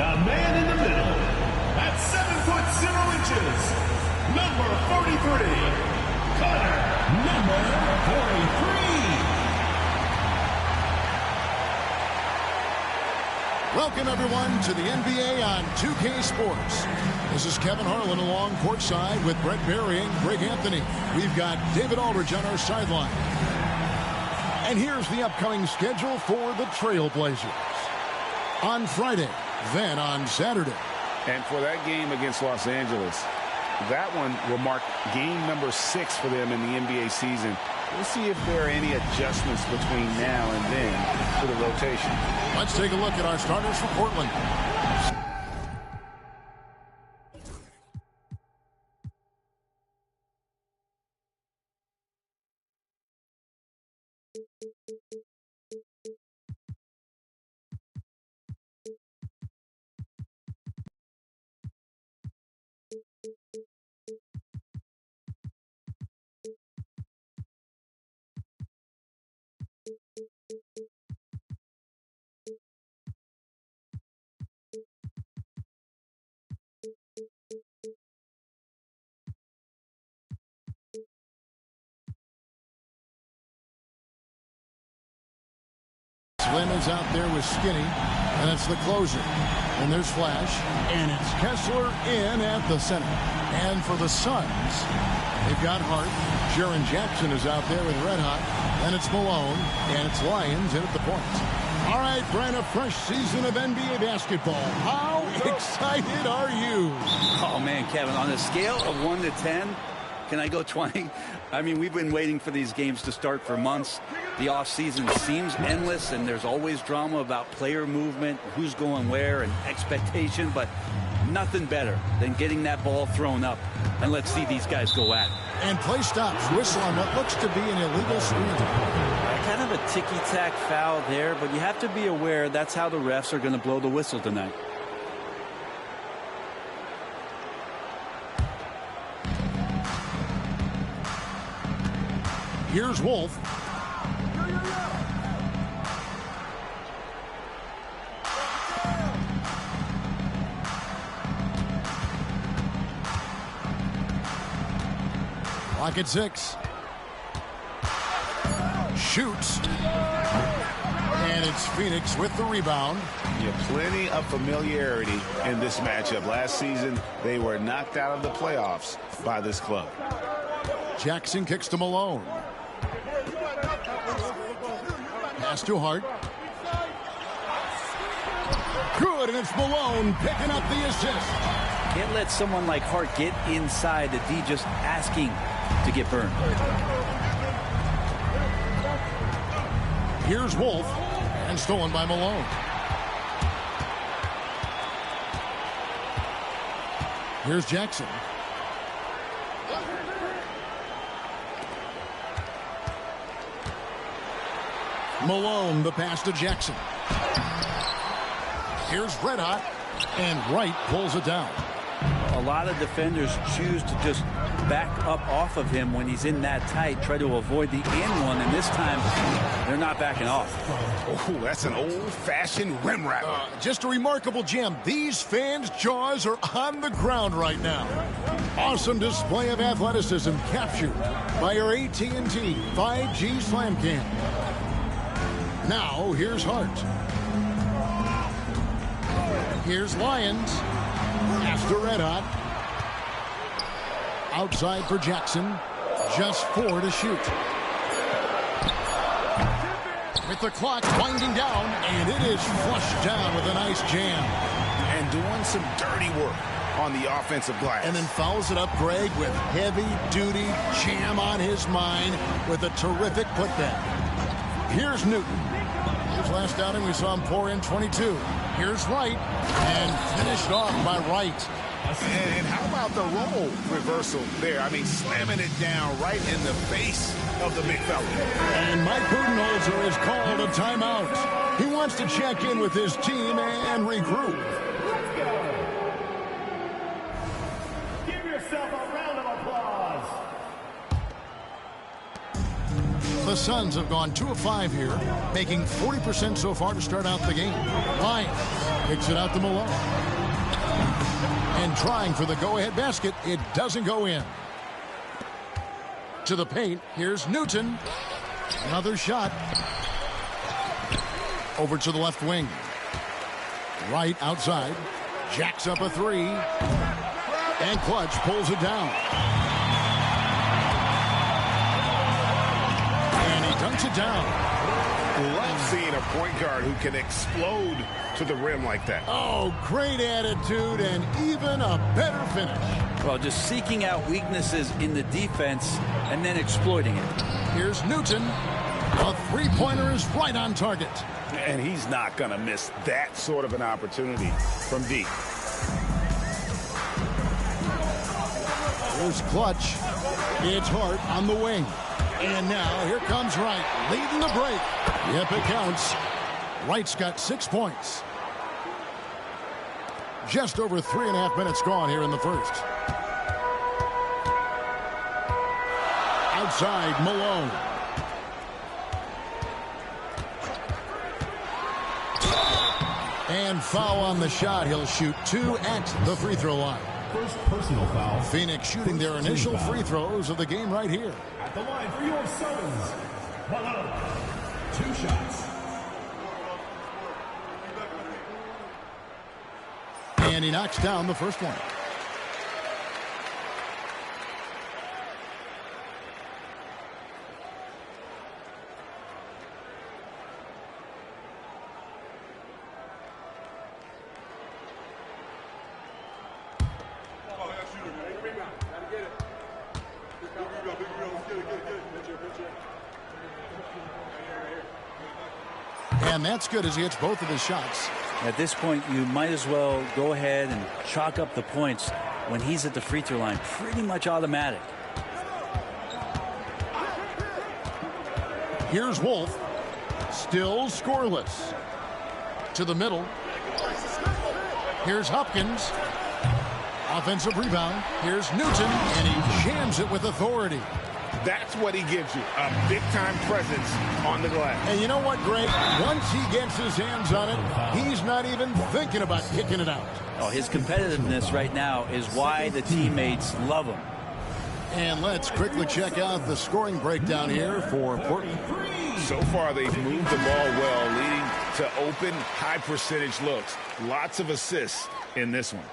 The man in the middle, at 7 foot 0 inches, number 43, Connor, number 43. Welcome, everyone, to the NBA on 2K Sports. This is Kevin Harlan along courtside with Brett Berry and Greg Anthony. We've got David Aldridge on our sideline. And here's the upcoming schedule for the Trailblazers. On Friday, then on Saturday. And for that game against Los Angeles, that one will mark game number 6 for them in the NBA season. We'll see if there are any adjustments between now and then for the rotation. Let's take a look at our starters for Portland. Slim is out there with Skinny, and it's the closer. And there's Flash, and it's Kessler in at the center. And for the Suns, they've got Hart. Jaren Jackson is out there with Red Hot, and it's Malone, and it's Lyons in at the point. All right, Brent, a fresh season of NBA basketball. How excited are you? Oh, man, Kevin, on a scale of 1 to 10, can I go 20? I mean, we've been waiting for these games to start for months. The offseason seems endless, and there's always drama about player movement, who's going where, and expectation, but nothing better than getting that ball thrown up. And let's see these guys go at it. And play stops. Whistle on what looks to be an illegal screen. Kind of a ticky-tack foul there, but you have to be aware that's how the refs are going to blow the whistle tonight. Here's Wolf. Clock at 6. Shoots. And it's Phoenix with the rebound. Yeah, plenty of familiarity in this matchup. Last season, they were knocked out of the playoffs by this club. Jackson kicks to Malone. Pass to Hart. Good, and it's Malone picking up the assist. Can't let someone like Hart get inside the D just asking to get burned. Here's Wolf, and stolen by Malone. Here's Jackson. Malone, the pass to Jackson. Here's Red Hot, and Wright pulls it down. A lot of defenders choose to just back up off of him when he's in that tight, try to avoid the and one, and this time they're not backing off. Oh, that's an old-fashioned rim wrap. Just a remarkable jam. These fans' jaws are on the ground right now. Awesome display of athleticism captured by our AT&T 5G Slam Cam. Now, here's Hart. Here's Lyons. After Red Hot. Outside for Jackson. Just 4 to shoot. With the clock winding down, and it is flushed down with a nice jam. And doing some dirty work on the offensive glass. And then fouls it up, Greg, with heavy-duty jam on his mind with a terrific putback. Here's Newton. His last outing, we saw him pour in 22. Here's Wright, and finished off by Wright. And how about the role reversal there? I mean, slamming it down right in the face of the big fella. And Mike Budenholzer has called a timeout. He wants to check in with his team and regroup. Give yourself a round of applause. The Suns have gone 2 of 5 here, making 40% so far to start out the game. Lyons kicks it out to Malone. And trying for the go-ahead basket, it doesn't go in. To the paint, here's Newton. Another shot. Over to the left wing. Right outside. Jacks up a 3. And Clutch pulls it down. And he dunks it down. Love seeing a point guard who can explode to the rim like that. Oh, great attitude and even a better finish. Well, just seeking out weaknesses in the defense and then exploiting it. Here's Newton. A three-pointer is right on target. And he's not going to miss that sort of an opportunity from deep. Here's Clutch. It's Hart on the wing. And now here comes Wright, leading the break. Yep, it counts. Wright's got 6 points. Just over 3.5 minutes gone here in the first. Outside, Malone. And foul on the shot. He'll shoot 2 at the free throw line. First personal foul. Phoenix shooting their initial free throws of the game right here. At the line for your Suns. Malone. 2 shots. And he knocks down the first one. And that's good as he hits both of his shots. At this point, you might as well go ahead and chalk up the points when he's at the free throw line. Pretty much automatic. Here's Wolf. Still scoreless. To the middle. Here's Hopkins. Offensive rebound. Here's Newton. And he jams it with authority. That's what he gives you, a big-time presence on the glass. And you know what, Greg? Once he gets his hands on it, he's not even thinking about kicking it out. Oh, his competitiveness right now is why the teammates love him. And let's quickly check out the scoring breakdown here for Portland. So far, they've moved the ball well, leading to open, high-percentage looks. Lots of assists in this one.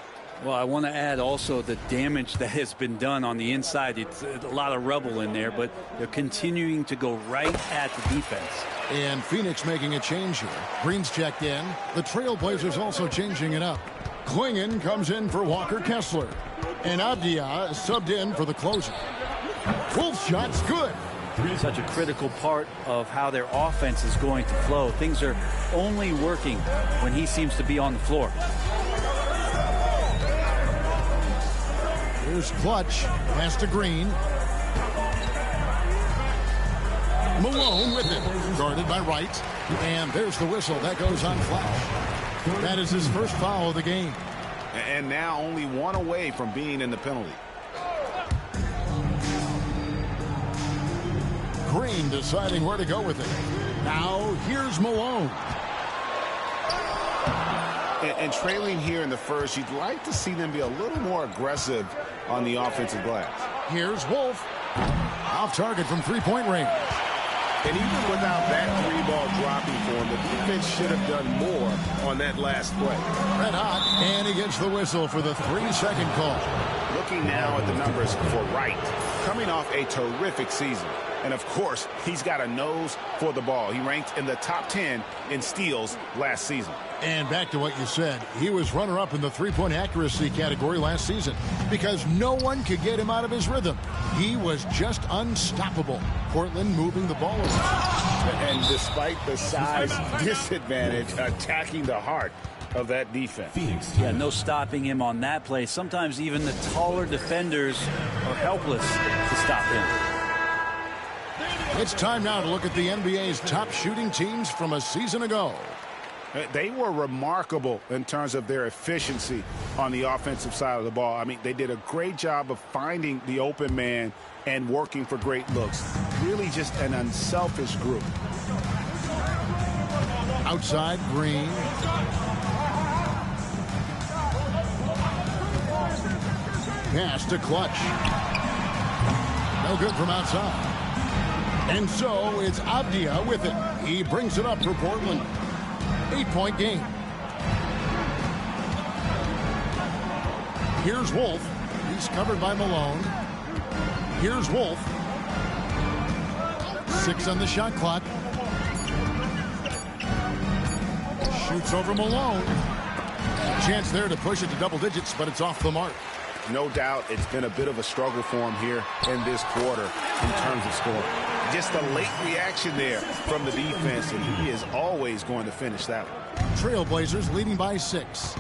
Well, I want to add also the damage that has been done on the inside. It's a lot of rubble in there, but they're continuing to go right at the defense. And Phoenix making a change here. Green's checked in. The Trailblazers also changing it up. Klingon comes in for Walker Kessler. And Abdia is subbed in for the closer. Wolf shot's good. Such a critical part of how their offense is going to flow. Things are only working when he seems to be on the floor. Here's Clutch. Pass to Green. Malone with it. Guarded by Wright. And there's the whistle. That goes on Flash. That is his first foul of the game. And now only 1 away from being in the penalty. Green deciding where to go with it. Now here's Malone. And trailing here in the first, you'd like to see them be a little more aggressive on the offensive glass. Here's Wolf. Off target from three-point range. And even without that 3-ball dropping for him, the defense should have done more on that last play. Red hot, and he gets the whistle for the 3-second call. Looking now at the numbers for Wright, coming off a terrific season. And, of course, he's got a nose for the ball. He ranked in the top 10 in steals last season. And back to what you said, he was runner-up in the three-point accuracy category last season because no one could get him out of his rhythm. He was just unstoppable. Portland moving the ball around. And despite the size disadvantage, attacking the heart of that defense. Yeah, no stopping him on that play. Sometimes even the taller defenders are helpless to stop him. It's time now to look at the NBA's top shooting teams from a season ago. They were remarkable in terms of their efficiency on the offensive side of the ball. I mean, they did a great job of finding the open man and working for great looks. Really just an unselfish group. Outside, Green. Pass to Clutch. No good from outside. And so it's Avdia with it. He brings it up for Portland. 8-point game. Here's Wolf. He's covered by Malone. Here's Wolf. 6 on the shot clock. Shoots over Malone. Chance there to push it to double digits, but it's off the mark. No doubt it's been a bit of a struggle for him here in this quarter in terms of scoring. Just a late reaction there from the defense, and he is always going to finish that one. Trailblazers leading by 6.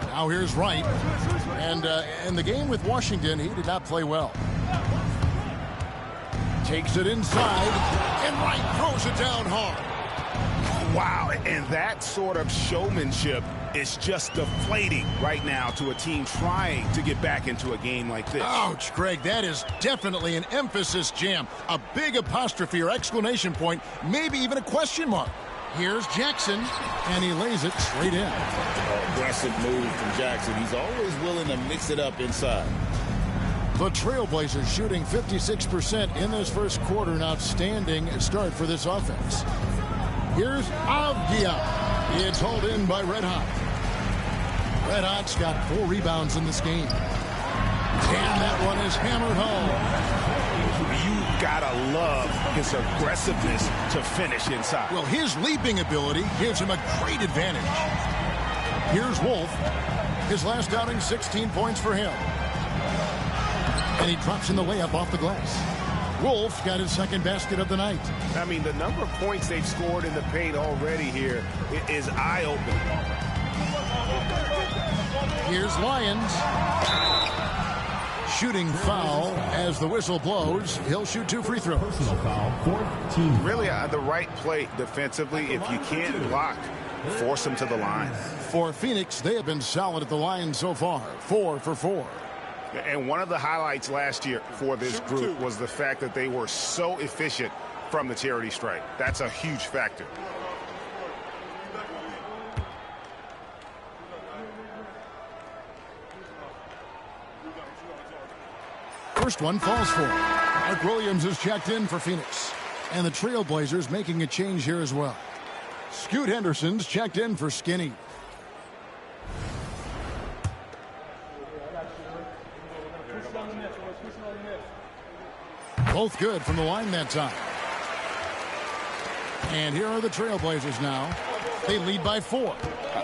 Now here's Wright. And in the game with Washington, he did not play well. Takes it inside, and Wright throws it down hard. Wow, and that sort of showmanship is just deflating right now to a team trying to get back into a game like this. Ouch, Greg, that is definitely an emphasis jam. A big apostrophe or exclamation point, maybe even a question mark. Here's Jackson, and he lays it straight in. Aggressive move from Jackson. He's always willing to mix it up inside. The Trailblazers shooting 56% in this first quarter. An outstanding start for this offense. Here's Avdia. It's hauled in by Red Hot. Red Hot's got 4 rebounds in this game. And that one is hammered home. You gotta love his aggressiveness to finish inside. Well, his leaping ability gives him a great advantage. Here's Wolf. His last outing, 16 points for him. And he drops in the layup off the glass. Wolf got his second basket of the night. I mean, the number of points they've scored in the paint already here is eye-opening. Here's Lyons. Shooting foul as the whistle blows. He'll shoot 2 free throws. Personal foul, 4th team. Really the right play defensively. If you can't block, force him to the line. For Phoenix, they have been solid at the line so far. 4 for 4. And one of the highlights last year for this group was the fact that they were so efficient from the charity stripe. That's a huge factor. First one falls for. Mark Williams is checked in for Phoenix. And the Trailblazers making a change here as well. Scoot Henderson's checked in for Skinny. Both good from the line that time. And here are the Trailblazers now. They lead by 4.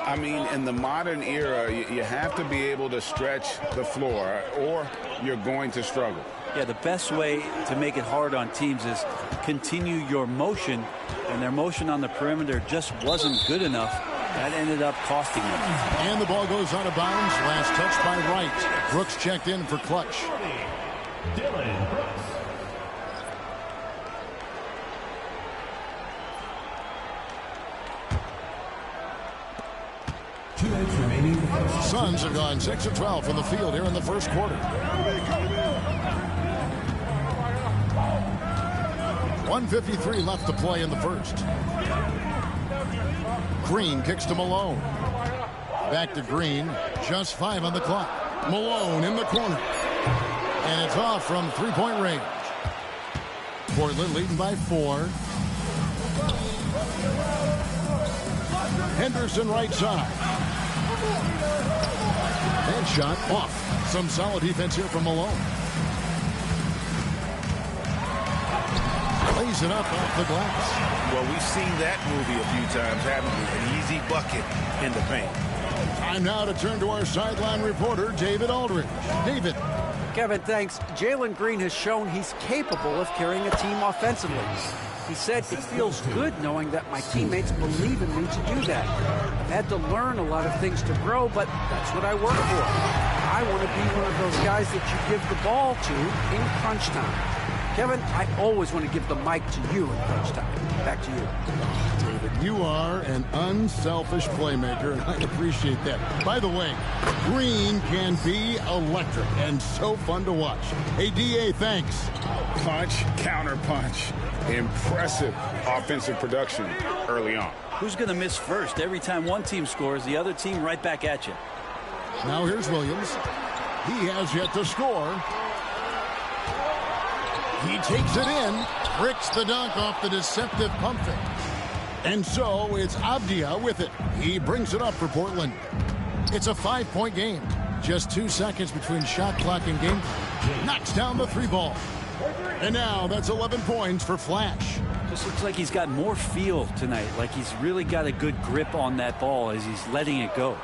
I mean, in the modern era, you have to be able to stretch the floor or you're going to struggle. Yeah, the best way to make it hard on teams is continue your motion, and their motion on the perimeter just wasn't good enough. That ended up costing them. And the ball goes out of bounds. Last touch by Wright. Brooks checked in for Clutch. Dylan Brooks. Suns have gone 6 of 12 from the field here in the first quarter. 1:53 left to play in the first. Green kicks to Malone. Back to Green. Just 5 on the clock. Malone in the corner. And it's off from 3-point range. Portland leading by 4. Henderson right side. And shot off. Some solid defense here from Malone. Lays it up off the glass. Well, we've seen that movie a few times, haven't we? An easy bucket in the paint. Time now to turn to our sideline reporter, David Aldridge. David. Kevin, thanks. Jalen Green has shown he's capable of carrying a team offensively. He said, "It feels good knowing that my teammates believe in me to do that. I've had to learn a lot of things to grow, but that's what I work for. I want to be one of those guys that you give the ball to in crunch time." Kevin, I always want to give the mic to you in crunch time. Back to you. David, you are an unselfish playmaker, and I appreciate that. By the way, Green can be electric and so fun to watch. Hey, D.A., thanks. Punch, counter punch. Impressive offensive production early on. Who's going to miss first? Every time one team scores, the other team right back at you. Now here's Williams. He has yet to score. He takes it in, bricks the dunk off the deceptive pump fake. And so it's Avdia with it. He brings it up for Portland. It's a 5-point game. Just 2 seconds between shot clock and game time. Knocks down the 3 ball. And now that's 11 points for Flash. Just looks like he's got more feel tonight, like he's really got a good grip on that ball as he's letting it go.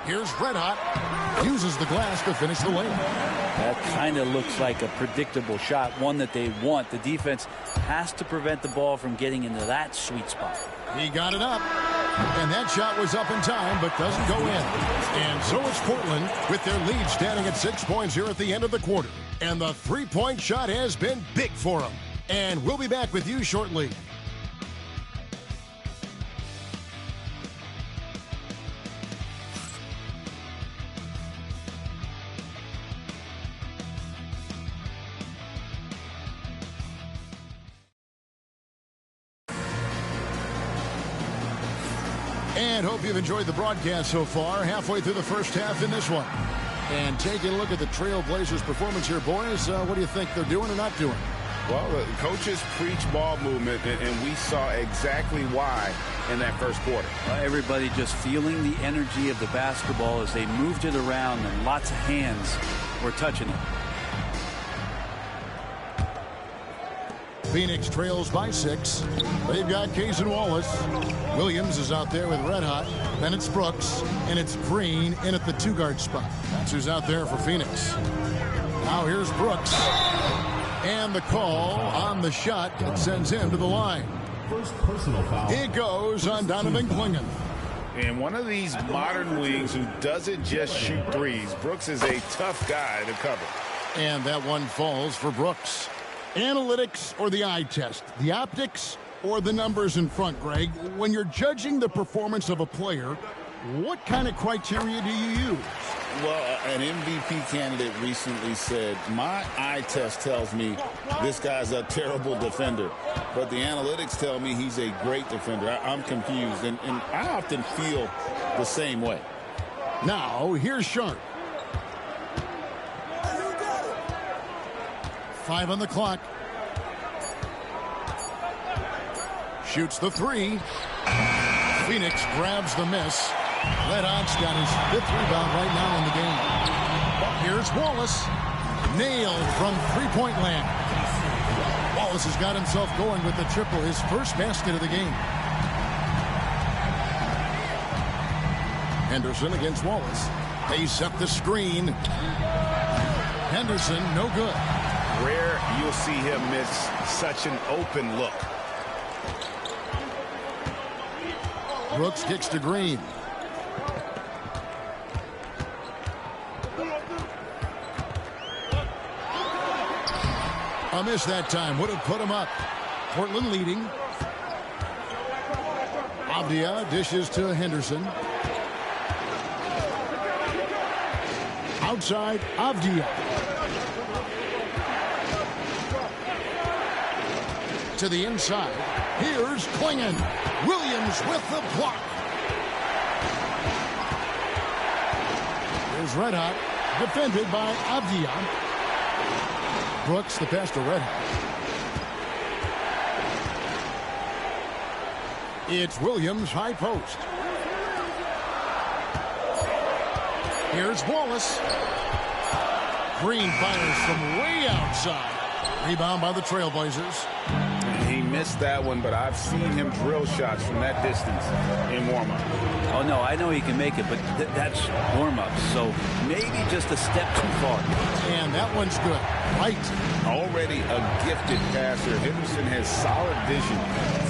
Here's Red Hot. Uses the glass to finish the lane. That kind of looks like a predictable shot, one that they want. The defense has to prevent the ball from getting into that sweet spot. He got it up. And that shot was up in time, but doesn't go in. And so it's Portland with their lead standing at 6 points here at the end of the quarter. And the 3-point shot has been big for them. And we'll be back with you shortly. And hope you've enjoyed the broadcast so far. Halfway through the first half in this one. And taking a look at the Trail Blazers' performance here, boys. What do you think they're doing or not doing? Well, the coaches preach ball movement, and we saw exactly why in that first quarter. Everybody just feeling the energy of the basketball as they moved it around, and lots of hands were touching it. Phoenix trails by 6. They've got Kaysen Wallace. Williams is out there with Red Hot. Then it's Brooks, and it's Green in at the 2-guard spot. That's who's out there for Phoenix. Now here's Brooks. And the call on the shot that sends him to the line. First personal foul. It goes on Donovan Clingan. And one of these modern wings who doesn't just shoot threes. Brooks is a tough guy to cover. And that one falls for Brooks. Analytics or the eye test? The optics or the numbers in front, Greg? When you're judging the performance of a player, what kind of criteria do you use? Well, an MVP candidate recently said, my eye test tells me this guy's a terrible defender, but the analytics tell me he's a great defender. I'm confused, and I often feel the same way. Now, here's Sharp. 5 on the clock. Shoots the 3. Phoenix grabs the miss. Red Hot's got his 5th rebound right now in the game. Here's Wallace. Nailed from 3-point land. Wallace has got himself going with the triple, his first basket of the game. Henderson against Wallace. They set the screen. Henderson, no good. Rare you'll see him miss such an open look. Brooks kicks to Green. A miss that time would have put him up. Portland leading. Avdia dishes to Henderson. Outside, Avdia. To the inside. Here's Clingan. Williams with the block. Here's Red Hot. Defended by Avdia. Brooks, the pass to Red Hot. It's Williams, high post. Here's Wallace. Green fires from way outside. Rebound by the Trailblazers. He missed that one, but I've seen him drill shots from that distance in warm-up. Oh, no, I know he can make it, but that's warm-up, so maybe just a step too far. And that one's good. Right. Already a gifted passer. Henderson has solid vision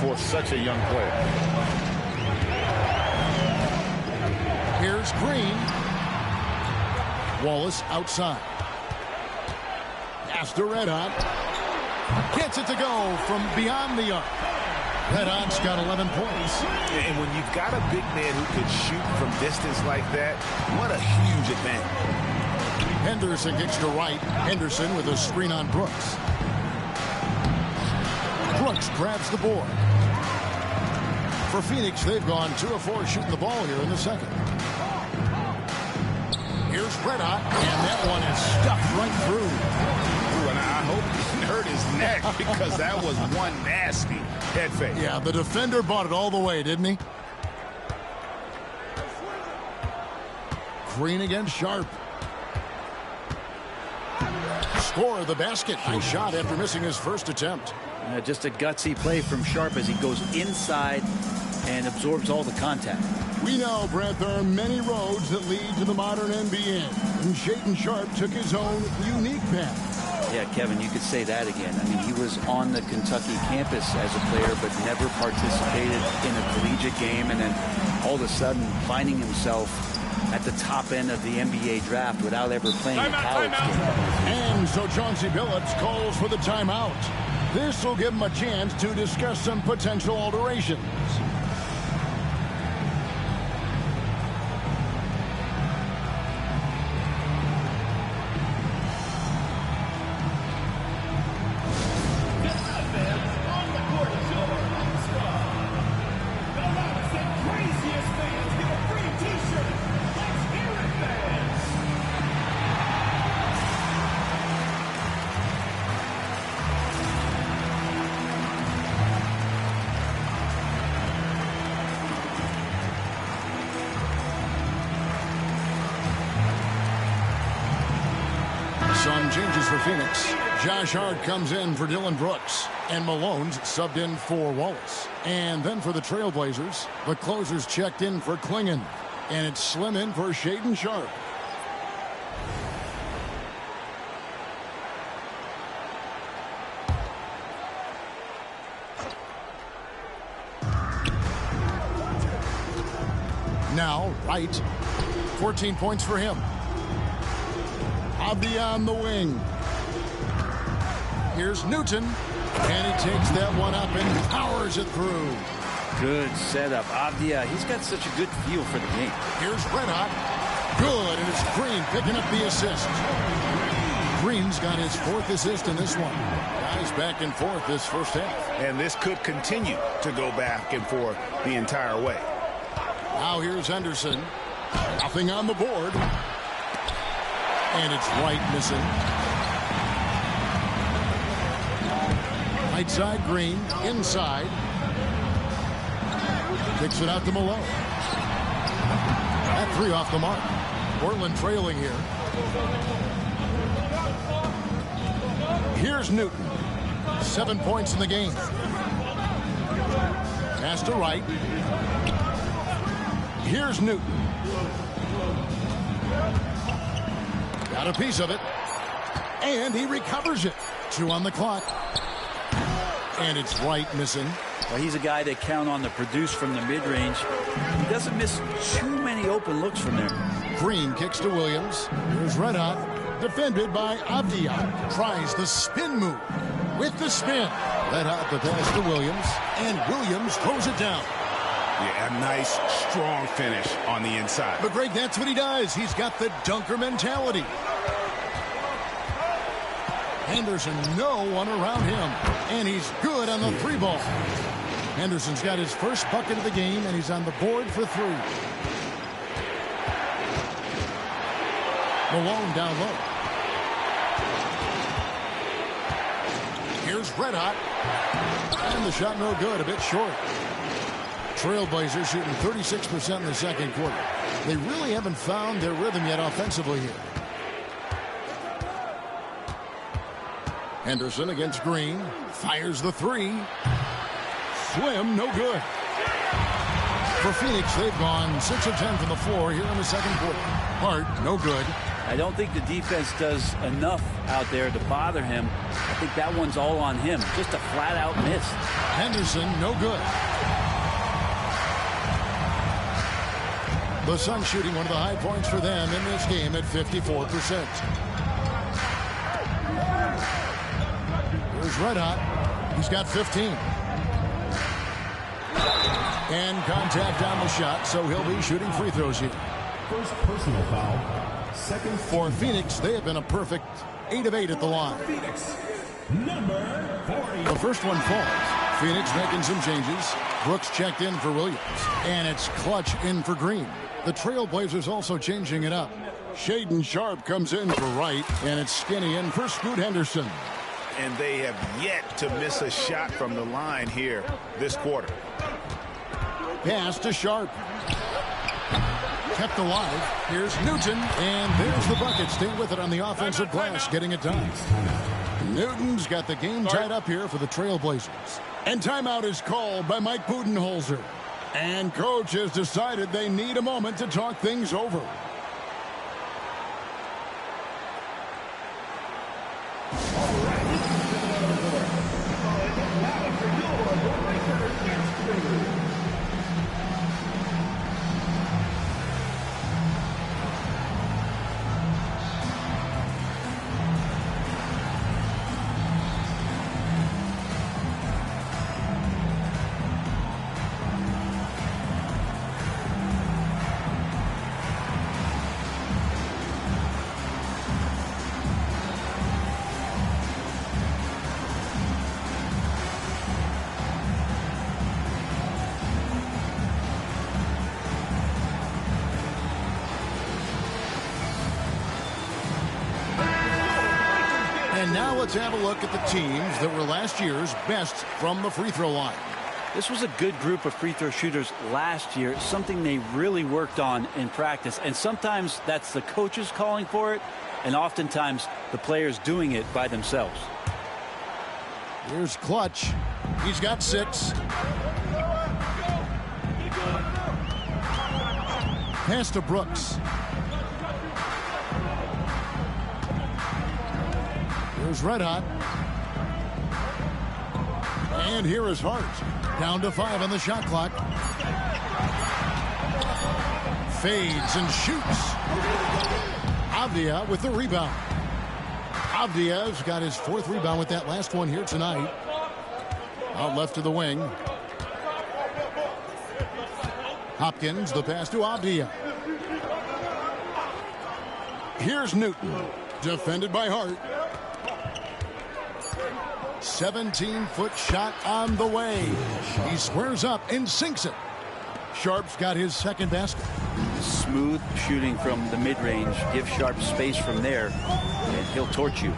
for such a young player. Here's Green. Wallace outside. Pass to Red Hot. Gets it to go from beyond the arc. Red Hot's got 11 points. And when you've got a big man who can shoot from distance like that, what a huge advantage. Henderson kicks to right. Henderson with a screen on Brooks. Brooks grabs the board. For Phoenix, they've gone 2 of 4 shooting the ball here in the second. Here's Red Hot, and that one is stuffed right through. Ooh, and I hope he hurt his neck because that was one nasty head fake. Yeah, the defender bought it all the way, didn't he? Green against Sharp. Score the basket. Nice shot after missing his first attempt. Just a gutsy play from Sharp as he goes inside and absorbs all the contact. We know, Brett, there are many roads that lead to the modern NBA, and Shaedon Sharp took his own unique path. Yeah, Kevin, you could say that again. I mean, he was on the Kentucky campus as a player, but never participated in a collegiate game, and then all of a sudden finding himself at the top end of the NBA draft without ever playing a college game. And so Chauncey Billups calls for the timeout. This will give him a chance to discuss some potential alterations. Some changes for Phoenix. Josh Hart comes in for Dylan Brooks. And Malone's subbed in for Wallace. And then for the Trailblazers, the closers checked in for Klingon. And it's Slim in for Shaedon Sharp. Now, Wright. 14 points for him. Avdia on the wing. Here's Newton. And he takes that one up and powers it through. Good setup. Avdia, he's got such a good feel for the game. Here's Red Hot. Good, and it's Green picking up the assist. Green's got his 4th assist in this one. Guys back and forth this first half. And this could continue to go back and forth the entire way. Now here's Henderson. Nothing on the board. And it's Wright missing. Right side, Green. Inside. Kicks it out to Malone. That 3 off the mark. Portland trailing here. Here's Newton. 7 points in the game. Pass to Wright. Here's Newton. Got a piece of it. And he recovers it. 2 on the clock. And it's Wright missing. Well, he's a guy they count on to produce from the mid-range. He doesn't miss too many open looks from there. Green kicks to Williams. Here's Red Hot. Defended by Avdia. Tries the spin move. With the spin. Red Hot the pass to Williams. And Williams throws it down. Yeah, a nice, strong finish on the inside. But Greg, that's what he does. He's got the dunker mentality. Henderson, no one around him. And he's good on the 3 ball. Henderson's got his first bucket of the game, and he's on the board for 3. Malone down low. Here's Red Hot. And the shot no good, a bit short. Trailblazers shooting 36% in the second quarter. They really haven't found their rhythm yet offensively here. Henderson against Green. Fires the 3. Swim, no good. For Phoenix, they've gone 6 of 10 from the floor here in the second quarter. Hart, no good. I don't think the defense does enough out there to bother him. I think that one's all on him. Just a flat-out miss. Henderson, no good. The Suns shooting one of the high points for them in this game at 54%. Here's Red Hot. He's got 15. And contact on the shot, so he'll be shooting free throws here. First personal foul. Second For Phoenix, they have been a perfect 8 of 8 at the line. Phoenix. Number 40. The first one falls. Phoenix making some changes. Brooks checked in for Williams. And it's Clutch in for Green. The Trailblazers also changing it up. Shaedon Sharpe comes in for Wright. And it's Skinny in for Scoot Henderson. And they have yet to miss a shot from the line here this quarter. Pass to Sharpe. Kept alive. Here's Newton. And there's the bucket. Stay with it on the offensive glass, getting it done. Newton's got the game tied up here for the Trailblazers. And timeout is called by Mike Budenholzer. And coach has decided they need a moment to talk things over. And now let's have a look at the teams that were last year's best from the free throw line. This was a good group of free throw shooters last year, something they really worked on in practice. And sometimes that's the coaches calling for it, and oftentimes the players doing it by themselves. Here's Clutch. He's got 6. Pass to Brooks. Here's Red Hot. And here is Hart. Down to 5 on the shot clock. Fades and shoots. Avdia with the rebound. Avdia's got his 4th rebound with that last one here tonight. Out left to the wing. Hopkins, the pass to Avdia. Here's Newton. Defended by Hart. 17-foot shot on the way. He squares up and sinks it. Sharpe's got his 2nd basket. Smooth shooting from the mid-range. Give Sharpe space from there, and he'll torch you.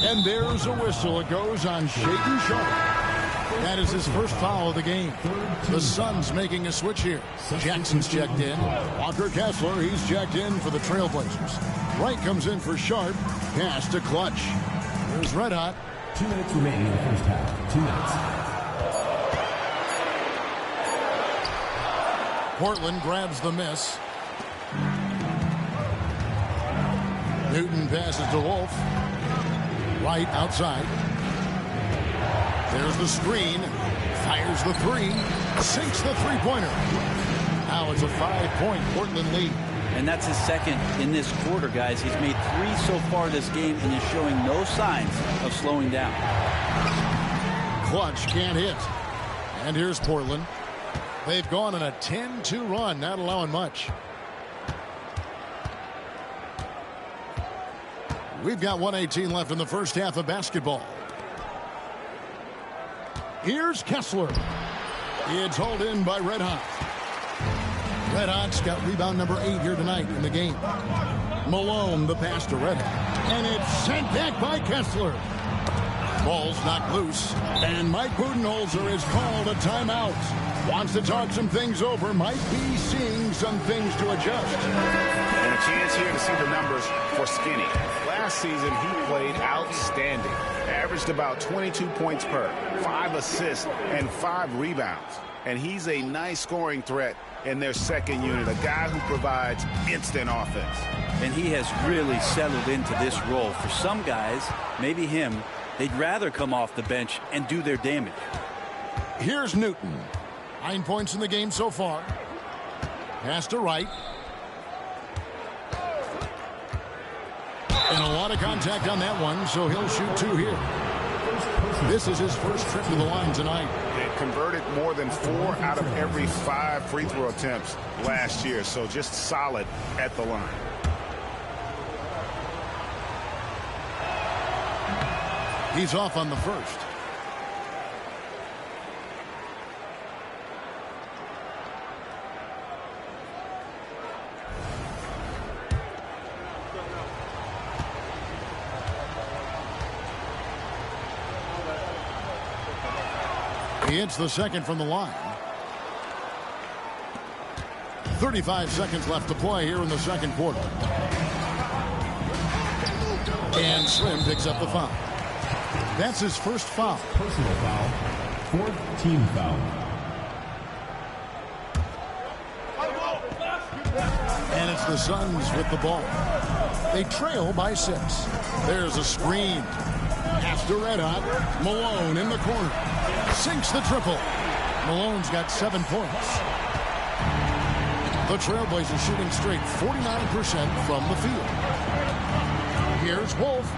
And there's a whistle. It goes on Shaedon Sharpe. That is his first foul of the game. The Suns making a switch here. Jackson's checked in. Walker Kessler, he's checked in for the Trailblazers. Wright comes in for Sharpe. Pass to Clutch. There's Red Hot. 2 minutes remaining in the first half. 2 minutes. Portland grabs the miss. Newton passes to Wolf. Wright outside. There's the screen. Fires the 3. Sinks the three-pointer. Now it's a 5-point Portland lead. And that's his 2nd in this quarter, guys. He's made 3 so far this game and is showing no signs of slowing down. Clutch can't hit. And here's Portland. They've gone on a 10-2 run, not allowing much. We've got 1:18 left in the first half of basketball. Here's Kessler. It's hauled in by Red Hot. Red Hot's got rebound number 8 here tonight in the game. Malone, the pass to Red Hot. And it's sent back by Kessler. Ball's knocked loose. And Mike Budenholzer has called a timeout. Wants to talk some things over. Might be seeing some things to adjust. And a chance here to see the numbers for Skinny. Last season, he played outstanding. Averaged about 22 points per, 5 assists, and 5 rebounds. And he's a nice scoring threat in their second unit, a guy who provides instant offense. And he has really settled into this role. For some guys, maybe him, they'd rather come off the bench and do their damage. Here's Newton. 9 points in the game so far. Pass to Wright. And a lot of contact on that one, so he'll shoot 2 here. This is his first trip to the line tonight. converted more than 4 out of every 5 free throw attempts last year. So just solid at the line. He's off on the first. He hits the second from the line. 35 seconds left to play here in the second quarter. And Slim picks up the foul. That's his first foul. Personal foul. 4th team foul. And it's the Suns with the ball. They trail by 6. There's a screen. Pass to Red Hot. Malone in the corner. Sinks the triple. Malone's got 7 points. The Trailblazers shooting straight 49% from the field. Here's Wolf.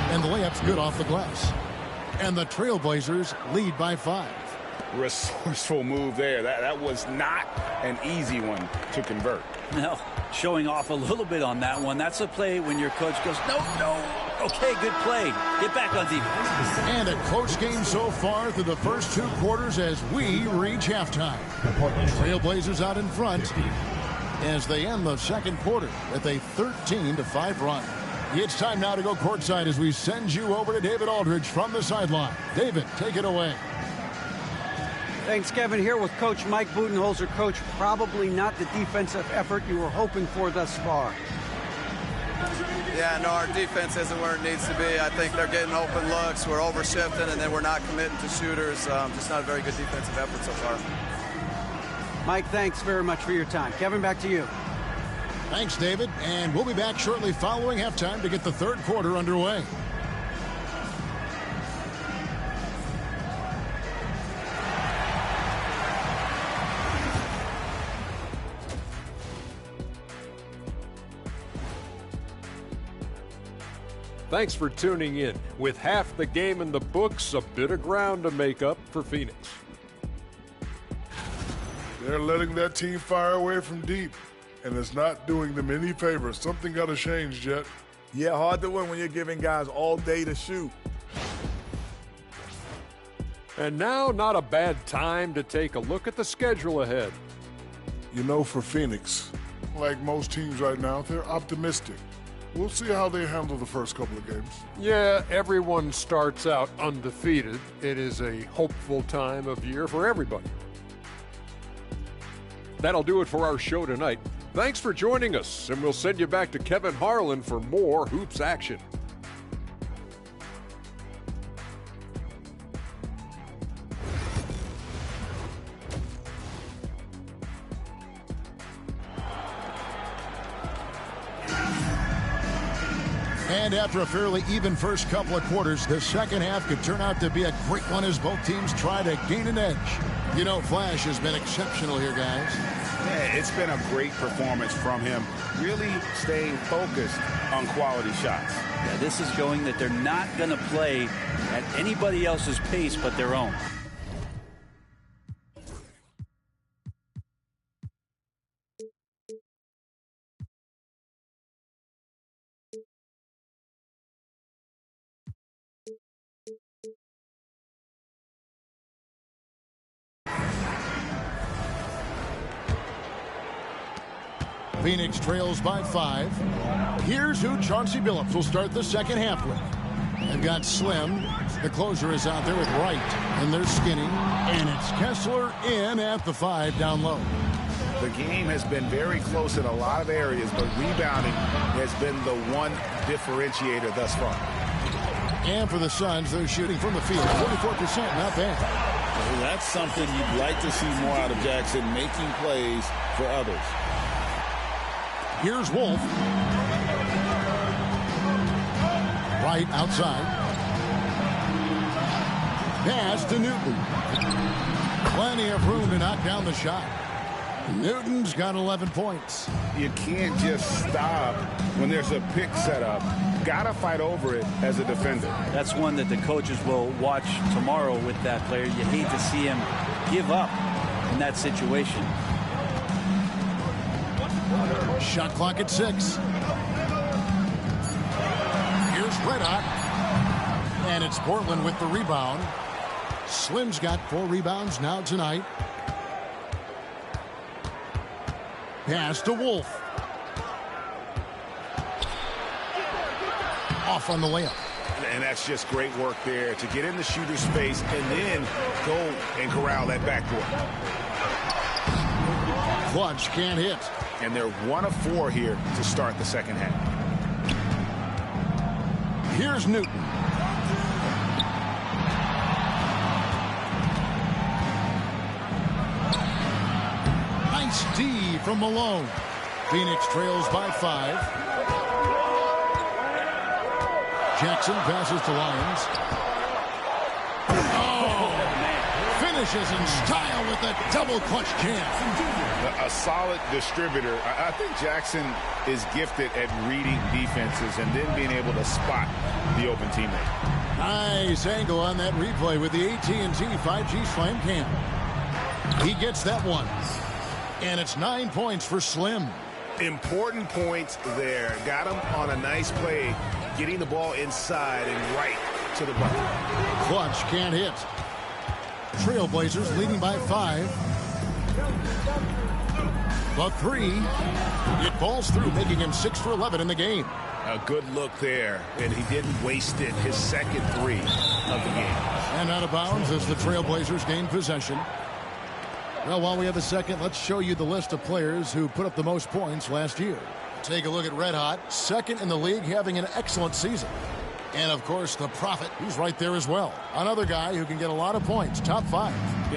And the layup's good off the glass. And the Trailblazers lead by 5. Resourceful move there. That was not an easy one to convert. No, showing off a little bit on that one. That's a play when your coach goes, no. Okay, good play. Get back on defense. And a close game so far through the first 2 quarters as we reach halftime. Trailblazers out in front as they end the second quarter with a 13-5 run. It's time now to go courtside as we send you over to David Aldridge from the sideline. David, take it away. Thanks, Kevin. Here with Coach Mike Budenholzer. Coach, probably not the defensive effort you were hoping for thus far. Yeah, no, our defense isn't where it needs to be. I think they're getting open looks. We're overshifting, and then we're not committing to shooters. Just not a very good defensive effort so far. Mike, thanks very much for your time. Kevin, back to you. Thanks, David. And we'll be back shortly following halftime to get the third quarter underway. Thanks for tuning in. With half the game in the books, a bit of ground to make up for Phoenix. They're letting that team fire away from deep, and it's not doing them any favors. Something got to change, Jet. Yeah, hard to win when you're giving guys all day to shoot. And now, not a bad time to take a look at the schedule ahead. You know, for Phoenix, like most teams right now, they're optimistic. We'll see how they handle the first couple of games. Yeah, everyone starts out undefeated. It is a hopeful time of year for everybody. That'll do it for our show tonight. Thanks for joining us, and we'll send you back to Kevin Harlan for more hoops action. And after a fairly even first couple of quarters, the second half could turn out to be a great one as both teams try to gain an edge. You know, Flash has been exceptional here, guys. Yeah, it's been a great performance from him, really staying focused on quality shots. Yeah, this is showing that they're not going to play at anybody else's pace but their own. Phoenix trails by 5. Here's who Chauncey Billups will start the second half with. They've got Slim. The closer is out there with Wright. And they're Skinny. And it's Kessler in at the 5 down low. The game has been very close in a lot of areas, but rebounding has been the one differentiator thus far. And for the Suns, they're shooting from the field. 44%, not bad. Well, that's something you'd like to see more out of Jackson, making plays for others. Here's Wolf. Right outside. Pass to Newton. Plenty of room to knock down the shot. Newton's got 11 points. You can't just stop when there's a pick set up. Got to fight over it as a defender. That's one that the coaches will watch tomorrow with that player. You hate to see him give up in that situation. Shot clock at 6. Here's Red Hot. And it's Portland with the rebound. Slim's got 4 rebounds now tonight. Pass to Wolf. Off on the layup. And that's just great work there to get in the shooter's face and then go and corral that backboard. Clutch can't hit. And they're 1 of 4 here to start the second half. Here's Newton. Nice D from Malone. Phoenix trails by 5. Jackson passes to Lyons. Oh, finishes in style with a double clutch jam. A solid distributor. I think Jackson is gifted at reading defenses and then being able to spot the open teammate. Nice angle on that replay with the AT&T 5G Slam Cam. He gets that one. And it's 9 points for Slim. Important points there. Got him on a nice play, getting the ball inside and right to the bucket. Clutch can't hit. Trailblazers leading by 5. The 3. It falls through, making him 6 for 11 in the game. A good look there, and he didn't waste it. His second 3 of the game. And out of bounds as the Trailblazers gain possession. Well, while we have a second, let's show you the list of players who put up the most points last year. Take a look at Red Hot, second in the league, having an excellent season. And, of course, the Prophet, he's right there as well. Another guy who can get a lot of points, top 5.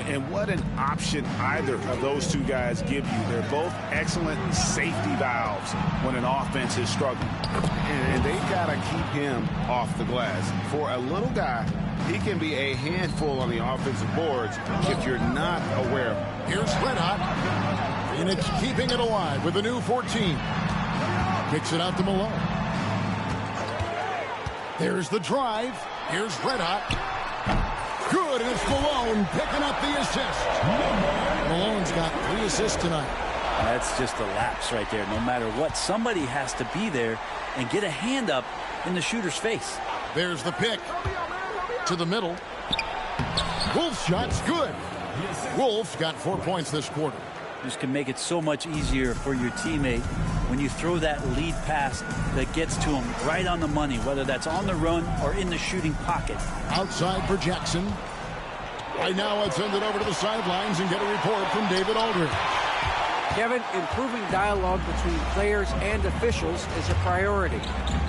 And what an option either of those two guys give you. They're both excellent safety valves when an offense is struggling. And they got to keep him off the glass. For a little guy, he can be a handful on the offensive boards if you're not aware of him. Here's Red Hot. Phoenix keeping it alive with a new 14. Kicks it out to Malone. There's the drive. Here's Red Hot. Good, and it's Malone picking up the assist. Malone's got 3 assists tonight. That's just a lapse right there. No matter what, somebody has to be there and get a hand up in the shooter's face. There's the pick. To the middle. Wolf's shot's good. Wolf got 4 points this quarter. This can make it so much easier for your teammate when you throw that lead pass that gets to him right on the money, whether that's on the run or in the shooting pocket. Outside for Jackson. Right now, let's send it over to the sidelines and get a report from David Aldridge. Kevin, improving dialogue between players and officials is a priority.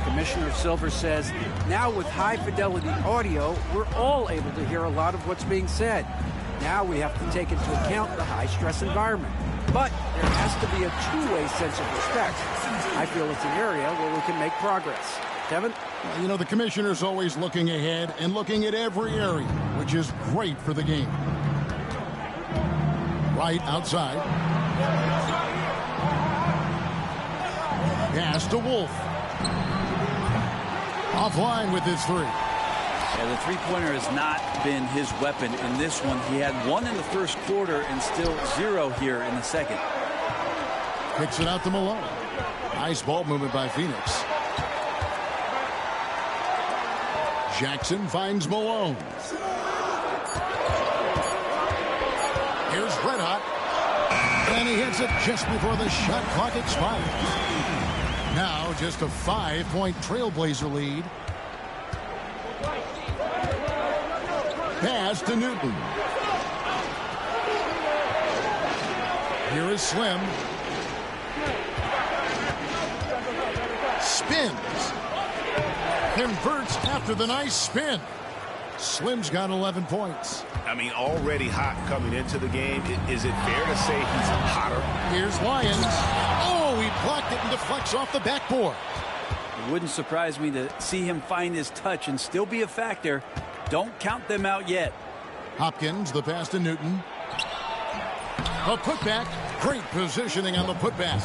Commissioner Silver says, now with high-fidelity audio, we're all able to hear a lot of what's being said. Now we have to take into account the high-stress environment. But there has to be a two-way sense of respect. I feel it's an area where we can make progress. Kevin? You know, the commissioner's always looking ahead and looking at every area, which is great for the game. Right outside. Pass to Wolf. Offline with his 3. Yeah, the three-pointer has not been his weapon in this one. He had 1 in the first quarter and still 0 here in the second. Kicks it out to Malone. Nice ball movement by Phoenix. Jackson finds Malone. Here's Red Hot. And he hits it just before the shot clock expires. Now just a 5-point Trailblazer lead. Pass to Newton. Here is Slim. Spins. Converts after the nice spin. Slim's got 11 points. I mean, already hot coming into the game. Is it fair to say he's hotter? Here's Lyons. Oh, he blocked it and deflects off the backboard. It wouldn't surprise me to see him find his touch and still be a factor. Don't count them out yet. Hopkins, the pass to Newton. A putback. Great positioning on the putback.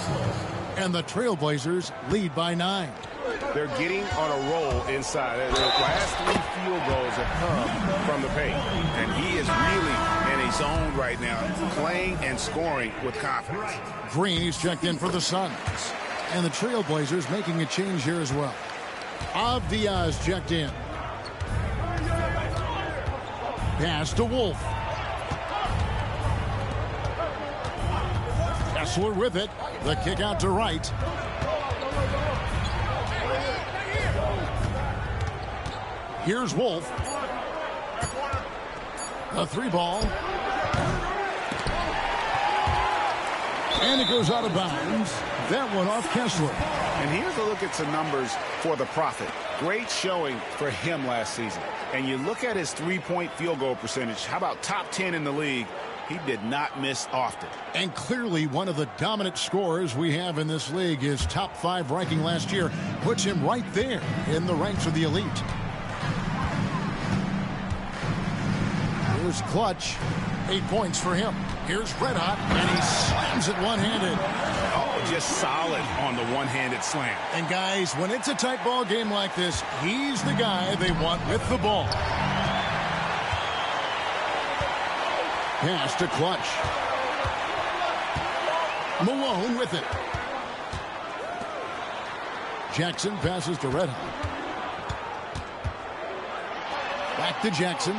And the Trailblazers lead by 9. They're getting on a roll inside. Their last 3 field goals have come from the paint. And he is really in a zone right now, playing and scoring with confidence. Green is checked in for the Suns. And the Trailblazers making a change here as well. Avdija is checked in. Pass to Wolf. Kessler with it. The kick out to Wright. Here's Wolf. A 3-ball. And it goes out of bounds. That one off Kessler. And here's a look at some numbers for the Prophet. Great showing for him last season. And you look at his 3-point field goal percentage. How about top 10 in the league? He did not miss often. And clearly one of the dominant scorers we have in this league. His top 5 ranking last year puts him right there in the ranks of the elite. Here's Clutch. 8 points for him. Here's Red Hot, and he slams it one-handed. Oh, just solid on the one-handed slam. And guys, when it's a tight ball game like this, he's the guy they want with the ball. Pass to Clutch. Malone with it. Jackson passes to Red Hot. Back to Jackson.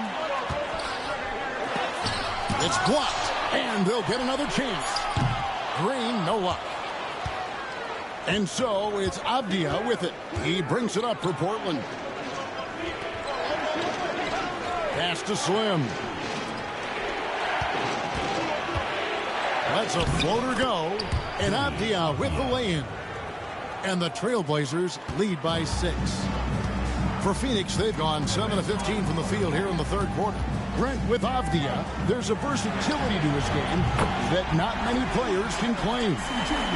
It's blocked, and they'll get another chance. Green, no luck. And so it's Avdija with it. He brings it up for Portland. Pass to Slim. Lets a floater go, and Avdija with the lay-in. And the Trailblazers lead by 6. For Phoenix, they've gone 7 of 15 from the field here in the third quarter. Brent, with Avdija, there's a versatility to his game that not many players can claim.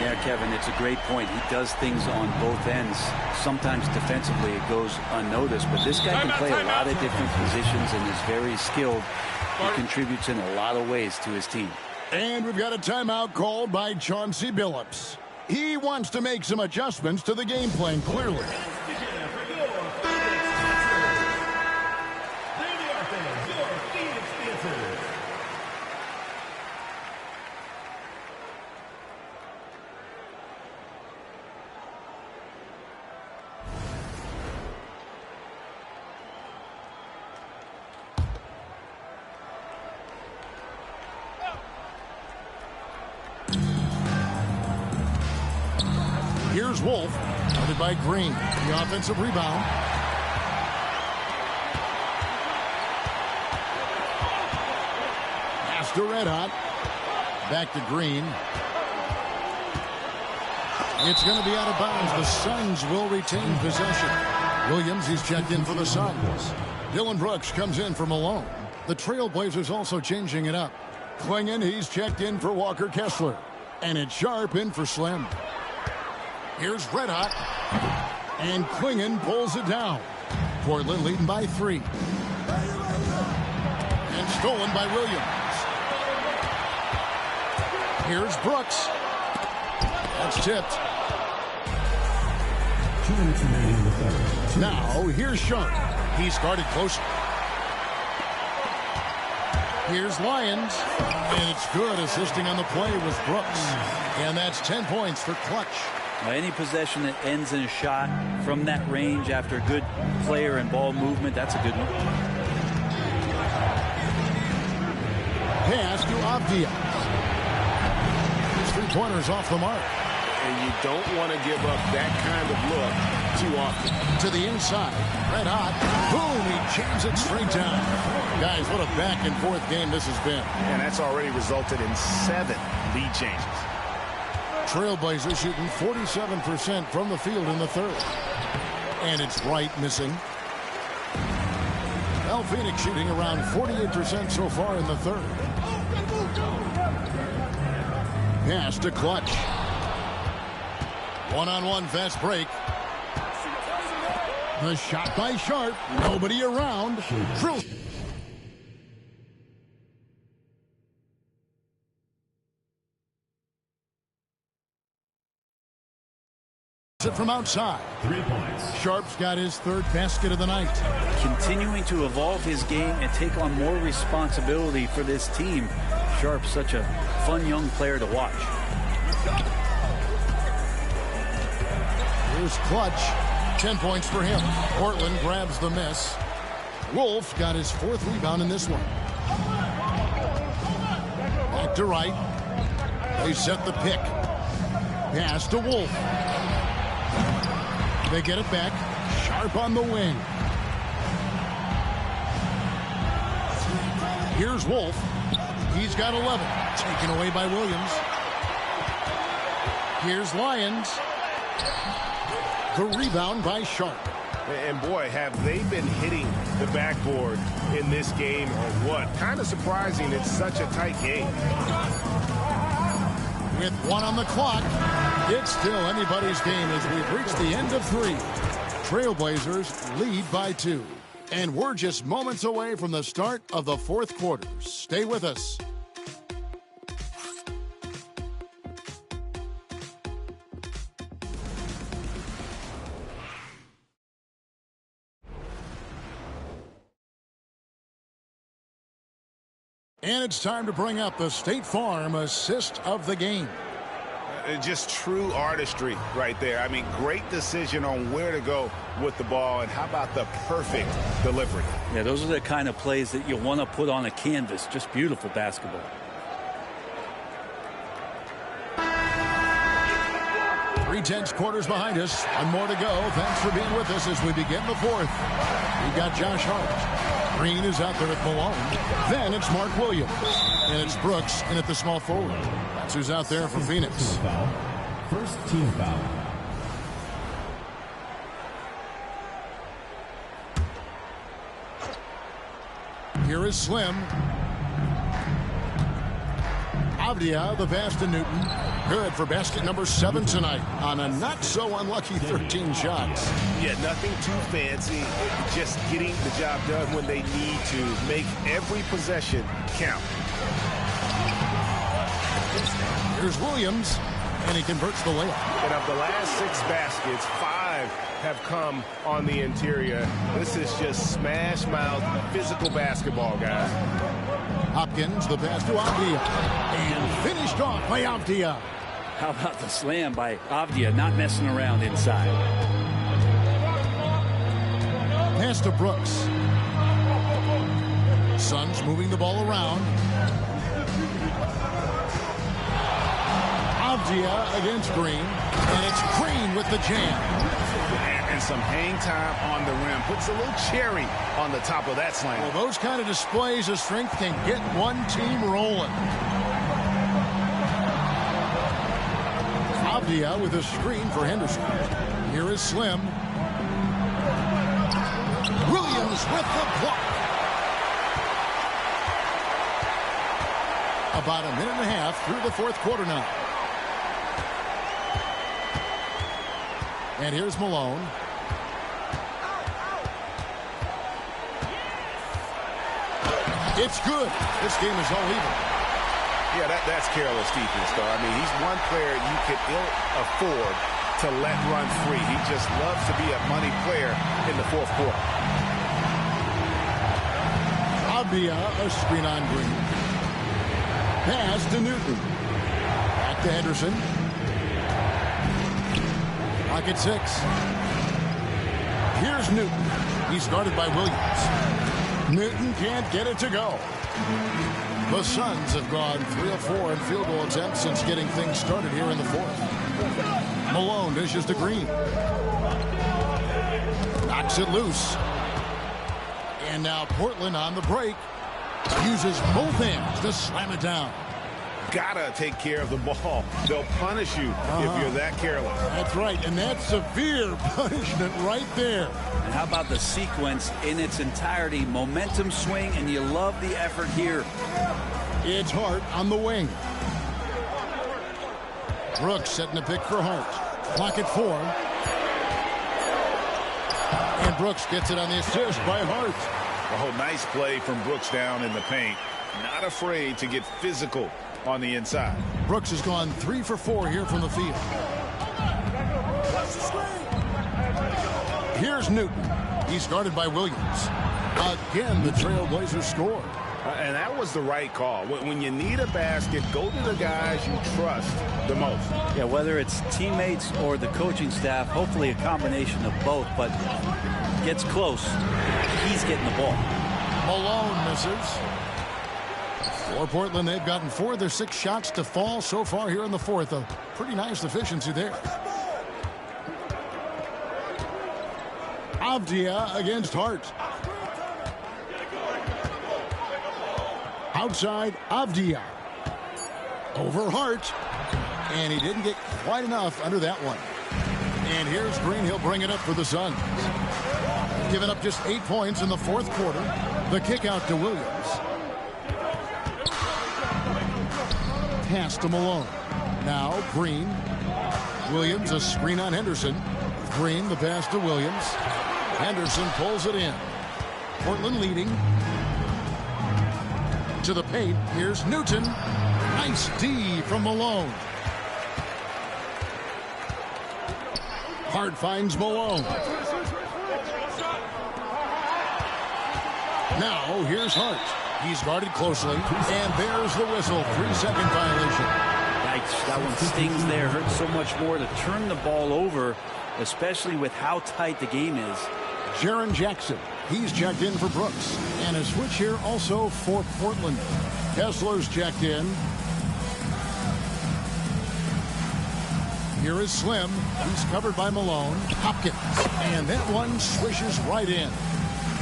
Yeah, Kevin, it's a great point. He does things on both ends. Sometimes defensively it goes unnoticed, but this guy can play a lot of different positions and is very skilled. He contributes in a lot of ways to his team. And we've got a timeout called by Chauncey Billups. He wants to make some adjustments to the game plan, clearly. Here's Wolf, covered by Green. The offensive rebound. Pass to Red Hot. Back to Green. It's going to be out of bounds. The Suns will retain possession. Williams, he's checked in for the Suns. Dylan Brooks comes in for Malone. The Trailblazers also changing it up. Klingon, he's checked in for Walker Kessler. And it's Sharp in for Slim. Here's Red Hot. And Klingon pulls it down. Portland leading by 3. And stolen by Williams. Here's Brooks. That's tipped. Now, here's Sharp. He's guarded closer. Here's Lyons. And it's good, assisting on the play with Brooks. And that's 10 points for Clutch. Any possession that ends in a shot from that range after a good player and ball movement, that's a good one. Pass to Avdija. His 3-pointers off the mark. And you don't want to give up that kind of look too often. To the inside. Red Hot. Boom, he jams it straight down. Guys, what a back-and-forth game this has been. And that's already resulted in 7 lead changes. Trailblazers shooting 47% from the field in the third. And it's Wright missing. Well, Phoenix shooting around 48% so far in the third. Pass to Clutch. One-on-one fast break. The shot by Sharp. Nobody around. Drill. it from outside. 3 points. Sharp's got his third basket of the night. Continuing to evolve his game and take on more responsibility for this team. Sharp's such a fun young player to watch. Here's Clutch. 10 points for him. Portland grabs the miss. Wolf got his fourth rebound in this one. Back to right. They set the pick. Pass to Wolf. They get it back. Sharp on the wing. Here's Wolf. He's got 11. Taken away by Williams. Here's Lyons. The rebound by Sharp. And boy, have they been hitting the backboard in this game or what? Kind of surprising it's such a tight game. With 1 on the clock, it's still anybody's game as we've reached the end of 3. Trailblazers lead by 2. And we're just moments away from the start of the fourth quarter. Stay with us. And it's time to bring up the State Farm assist of the game. Just true artistry right there. I mean, great decision on where to go with the ball, and how about the perfect delivery? Yeah, those are the kind of plays that you want to put on a canvas. Just beautiful basketball. Three tenths quarters behind us. One more to go. Thanks for being with us as we begin the fourth. We've got Josh Hart. Green is out there with Malone. Then it's Mark Williams. And it's Brooks in at the small forward. That's who's out there for Phoenix. First team foul. Here is Slim. Avdia, the pass to Newton. Good for basket number 7 tonight on a not-so-unlucky 13 shots. Yeah, nothing too fancy. Just getting the job done when they need to. Make every possession count. Here's Williams, and he converts the layup. And of the last 6 baskets, 5 have come on the interior. This is just smash-mouth physical basketball, guys. Hopkins, the pass to Avdia. And finished off by Avdia. How about the slam by Avdia, not messing around inside. Pass to Brooks. Suns moving the ball around. Avdia against Green. And it's Green with the jam. And some hang time on the rim. Puts a little cherry on the top of that slam. Well, those kind of displays of strength can get one team rolling. Avdia with a screen for Henderson. Here is Slim. Williams with the block. About a minute and a half through the fourth quarter now. And here's Malone. It's good. This game is all even. Yeah, that's careless defense, though. I mean, he's one player you could ill afford to let run free. He just loves to be a money player in the fourth quarter. Avdia, a screen on Green. Pass to Newton. Back to Henderson. Clock at 6. Here's Newton. He's guarded by Williams. Newton can't get it to go. The Suns have gone 3 of 4 in field goal attempts since getting things started here in the fourth. Malone dishes to Green. Knocks it loose. And now Portland on the break. Uses both hands to slam it down. Gotta take care of the ball. They'll punish you if you're that careless. That's right, and that's severe punishment right there. And how about the sequence in its entirety? Momentum swing, and you love the effort here. It's Hart on the wing. Brooks setting a pick for Hart. Clock at 4. And Brooks gets it on the assist by Hart. Oh, nice play from Brooks down in the paint. Not afraid to get physical on the inside. Brooks has gone 3 for 4 here from the field. Here's Newton. He's guarded by Williams. Again, the Trailblazers score. And that was the right call. When you need a basket, go to the guys you trust the most. Yeah, whether it's teammates or the coaching staff, hopefully a combination of both, but gets close. He's getting the ball. Malone misses. For Portland, they've gotten 4 of their 6 shots to fall so far here in the fourth. A pretty nice efficiency there. Avdia against Hart. Outside, Avdia. Over Hart. And he didn't get quite enough under that one. And here's Green. He'll bring it up for the Suns. Giving up just 8 points in the fourth quarter. The kick out to Williams. Pass to Malone. Now Green. Williams, a screen on Henderson. Green, the pass to Williams. Henderson pulls it in. Portland leading. To the paint. Here's Newton. Nice D from Malone. Hart finds Malone. Now here's Hart. He's guarded closely. And there's the whistle. 3-second violation. Yikes, that one stings there. Hurts so much more to turn the ball over, especially with how tight the game is. Jaren Jackson. He's checked in for Brooks. And a switch here also for Portland. Kessler's checked in. Here is Slim. He's covered by Malone. Hopkins. And that one swishes right in.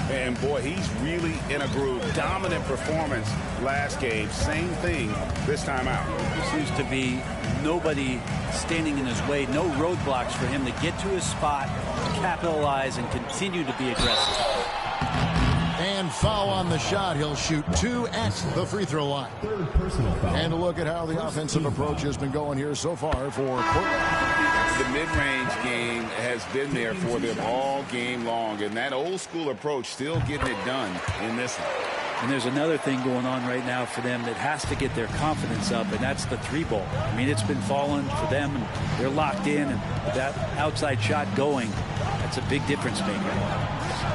And boy, he's really in a groove. Dominant performance last game. Same thing this time out. There seems to be nobody standing in his way. No roadblocks for him to get to his spot, capitalize, and continue to be aggressive. And foul on the shot. He'll shoot 2 at the free throw line. And a look at how the offensive approach has been going here so far for Portland. The mid-range game has been there for them all game long. And that old school approach still getting it done in this one. And there's another thing going on right now for them that has to get their confidence up, and that's the 3-ball. I mean, it's been falling for them, and they're locked in, and with that outside shot going, that's a big difference maker.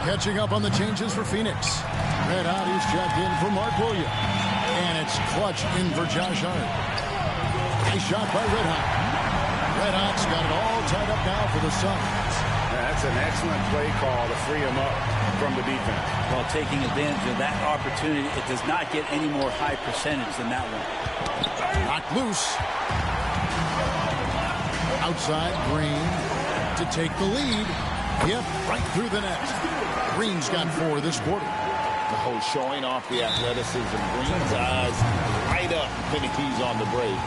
Catching up on the changes for Phoenix. Red Hot is checked in for Mark Williams. And it's clutch in for Josh Hart. Nice shot by Red Hot. Red Hot's got it all tied up now for the Suns. That's an excellent play call to free him up from the defense. While taking advantage of that opportunity, it does not get any more high percentage than that one. Knocked loose. Outside, Green to take the lead. Yep, right through the net. Green's got 4 this quarter. The whole showing off the athleticism. Green's eyes light up when he's on the break.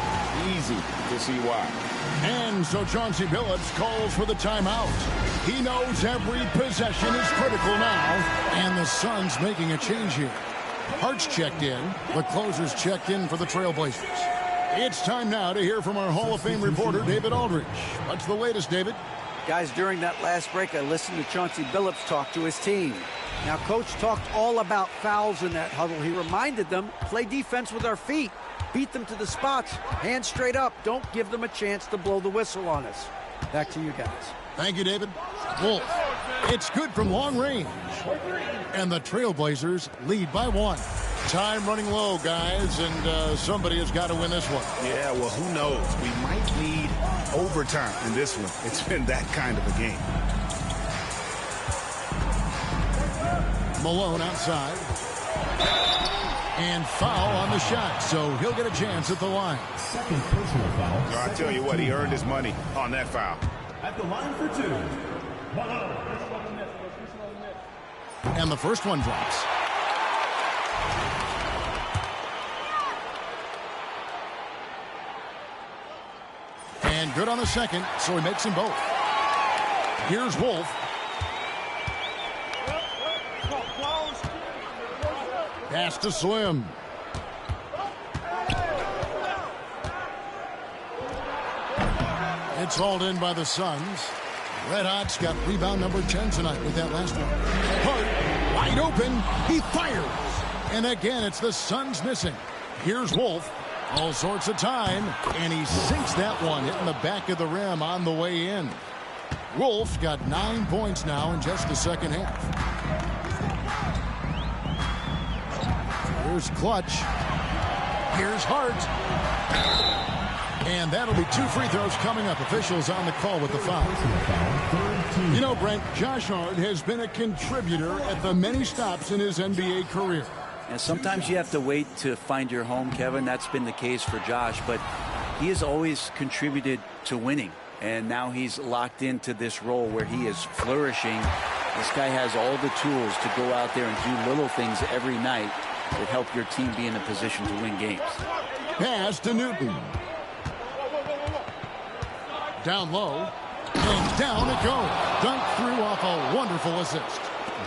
Easy to see why. And so Chauncey Billups calls for the timeout. He knows every possession is critical now. And the Suns making a change here. Hart's checked in. The closer's checked in for the Trailblazers. It's time now to hear from our Hall of Fame reporter, David Aldridge. What's the latest, David? Guys, during that last break, I listened to Chauncey Billups talk to his team. Now, Coach talked all about fouls in that huddle. He reminded them, play defense with our feet. Beat them to the spots. Hands straight up. Don't give them a chance to blow the whistle on us. Back to you guys. Thank you, David. Wolf. It's good from long range. And the Trailblazers lead by 1. Time running low, guys, and somebody has got to win this one. Yeah, well, who knows? We might need overtime in this one. It's been that kind of a game. Malone outside. And foul on the shot, so he'll get a chance at the line. Second personal foul. No, I tell you what, he earned his money on that foul. At the line for 2. Malone. And the first one drops. And good on the second, so he makes them both. Here's Wolf. Pass to Slim. It's hauled in by the Suns. Red Hot's got rebound number 10 tonight with that last one. Hart, wide open. He fires. And again, it's the Suns missing. Here's Wolf. All sorts of time. And he sinks that one, hitting the back of the rim on the way in. Wolf got 9 points now in just the second half. Here's Clutch. Here's Hart. And that'll be 2 free throws coming up. Officials on the call with the foul. You know, Brent, Josh Hart has been a contributor at the many stops in his NBA career. And sometimes you have to wait to find your home, Kevin. That's been the case for Josh, but he has always contributed to winning. And now he's locked into this role where he is flourishing. This guy has all the tools to go out there and do little things every night that help your team be in a position to win games. Pass to Newton. Down low. And down it goes. Dunk through off a wonderful assist.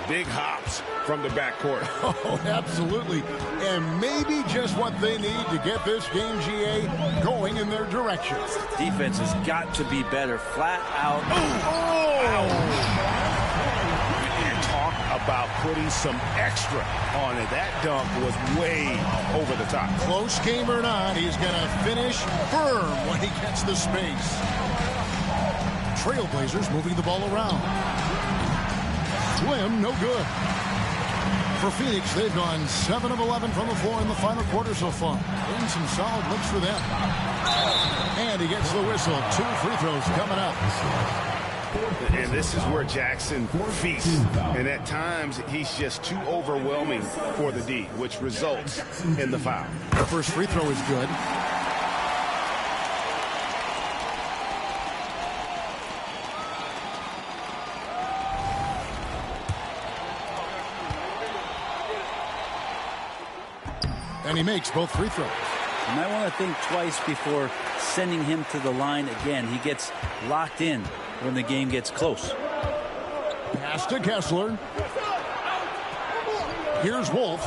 Big hops from the backcourt. Oh, absolutely. And maybe just what they need to get this game, GA, going in their direction. Defense has got to be better. Flat out. And talk about putting some extra on it. That dunk was way over the top. Close game or not, he's going to finish firm when he gets the space. Trailblazers moving the ball around. Slim, no good. For Phoenix, they've gone 7 of 11 from the floor in the final quarter so far. And some solid looks for them. And he gets the whistle. 2 free throws coming up. And this is where Jackson feasts. And at times, he's just too overwhelming for the D, which results in the foul. The first free throw is good. And he makes both free throws. You might want to think twice before sending him to the line again. He gets locked in when the game gets close. Pass to Kessler. Here's Wolf.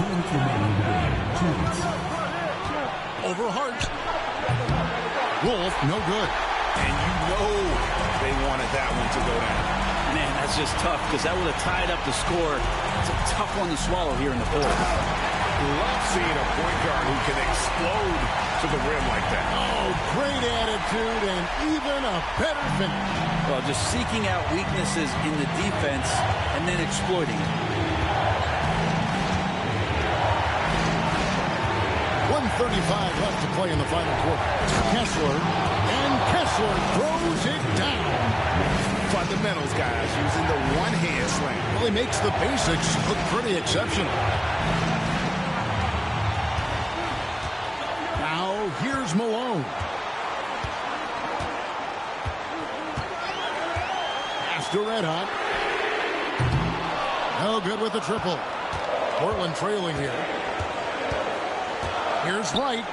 Over Hart. Wolf, no good. And you know they wanted that one to go down. Man, that's just tough because that would have tied up the score. It's a tough one to swallow here in the fourth. Love seeing a point guard who can explode to the rim like that. Oh, great attitude and even a better finish. Well, just seeking out weaknesses in the defense and then exploiting it. 1:35 left to play in the final quarter. Kessler, and Kessler throws it down. Fundamentals, guys, using the one-hand slam. Well, he makes the basics look pretty exceptional. Now, here's Malone. Pass to Red Hot. No good with the triple. Portland trailing here. Here's Wright.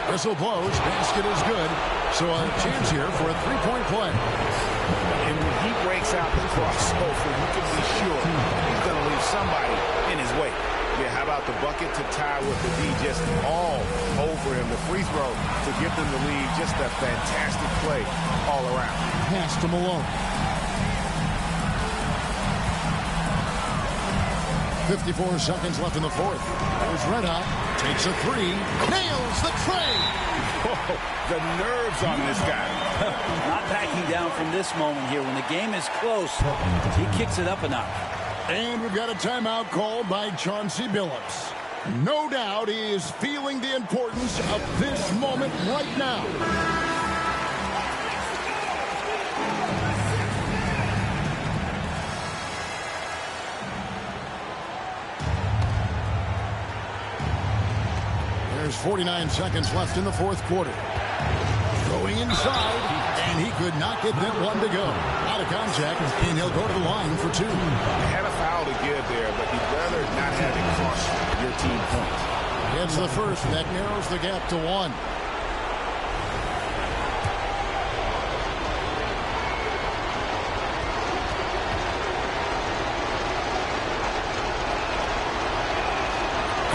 Whistle blows. Basket is good. So a chance here for a three-point play. And when he breaks out the crossover, you can be sure he's going to leave somebody in his way. Yeah, how about the bucket to tie with the D just all over him. The free throw to give them the lead. Just a fantastic play all around. Pass to Malone. 54 seconds left in the fourth. There's Red Hot. Takes a three. Nails the tray. Oh, the nerves on this guy. Not backing down from this moment here. When the game is close, he kicks it up a notch. And we've got a timeout called by Chauncey Billups. No doubt he is feeling the importance of this moment right now. There's 49 seconds left in the fourth quarter. Going inside, and he could not get that one to go. Out of contact, and he'll go to the line for two. Had a foul to give there, but you'd rather not have it cost your team points. Gets the first. That narrows the gap to one.